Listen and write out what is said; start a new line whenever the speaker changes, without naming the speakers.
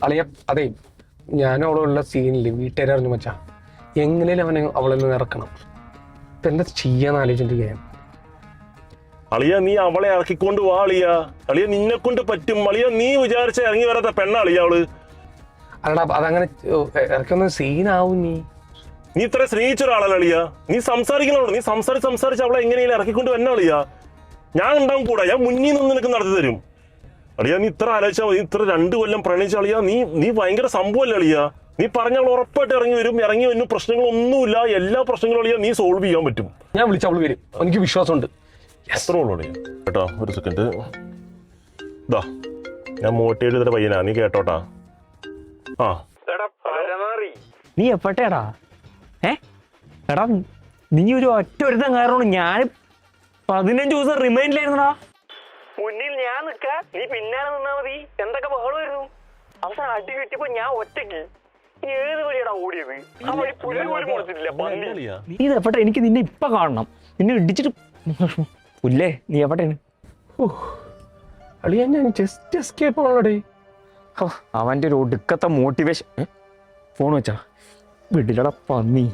അളിയ അതെ, ഞാനും അവളുള്ള സീനില് വീട്ടുകാരറിഞ്ഞു മച്ചാ, എങ്ങനെയും അവളിൽ നിന്ന് ഇറക്കണം. ഇപ്പൊ എന്താ ചെയ്യാന്ന് ആലോചിച്ചിരിക്കുകയാണ്.
അളിയ നീ അവളെ ഇറക്കിക്കൊണ്ട് വാ അളിയ. അളിയ നിന്നെ കൊണ്ട് പറ്റും അളിയ. നീ വിചാരിച്ച ഇറങ്ങി വരാത്ത പെണ്ണ അളിയ അവള്.
അല്ലടാ അതങ്ങനെ ഇറക്കൊന്നും സീനാവും.
നീ ഇത്ര സ്നേഹിച്ച ഒരാളല്ല അളിയ. നീ സംസാരിക്കണോളൂ. നീ സംസാരിച്ച് അവളെ എങ്ങനെയും ഇറക്കിക്കൊണ്ട് വന്ന അളിയ. ഞാൻ ഉണ്ടാവും കൂടാ. ഞാൻ മുന്നിൽ നിന്ന് നിനക്ക് നടത്തി തരും അളിയ. നീ ഇത്ര ആലോചിച്ചാൽ മതി. ഇത്ര 2 കൊല്ലം പ്രണയിച്ച അളിയ. നീ ഭയങ്കര സംഭവമല്ലേ അളിയ. നീ പറഞ്ഞവൾ ഉറപ്പായിട്ട് ഇറങ്ങി വരും പ്രശ്നങ്ങളൊന്നുമില്ല. എല്ലാ പ്രശ്നങ്ങളും അളിയ നീ സോൾവ് ചെയ്യാൻ പറ്റും.
ഞാൻ വിളിച്ച അവള് വരും, എനിക്ക് വിശ്വാസമുണ്ട്.
എത്ര ഉള്ളു അളിയ? കേട്ടോ, ഒരു സെക്കൻഡ്. ഇതാ ഞാൻ മോട്ടിവേറ്റ് ചെയ്തിട്ട് പയ്യനാ, നീ കേട്ടോട്ടാ. ആ
നീ എപ്പോഴേടാ? എടാ നീ ഒരു ഒറ്റ ഒരുത്തം കാരണം ഞാൻ 15 ദിവസം റിമൈൻഡിലായിരുന്നടാ. മുന്നിൽ ഞാൻ നിൽക്കാ, നീ പിന്നാലെ നിന്നാ മതി. എന്തൊക്കെ ബഹളം വരുന്നു. അവസാനം അടി കിട്ടിയപ്പോ ഞാൻ ഒറ്റയ്ക്ക്. നീ ഏത് വഴിയാടാ ഓടിയത്? ആ വഴി പുല്ല് പോലും മുളച്ചിട്ടില്ല. നീ ഇത് എപ്പോഴെ? എനിക്ക് നിന്നെ ഇപ്പൊ കാണണം. നിന്നെ ഇടിച്ചിട്ട് പുല്ലേ. നീ എവിടെയാണ്?
അളിയ ഞാൻ ജസ്റ്റ് എസ്കേപ്പ് ആണോടെ.
അവന്റെ ഒരു ഒടുക്കത്തെ മോട്ടിവേഷൻ. ഫോൺ വെച്ചാ വീട്ടിലടാ പന്നി.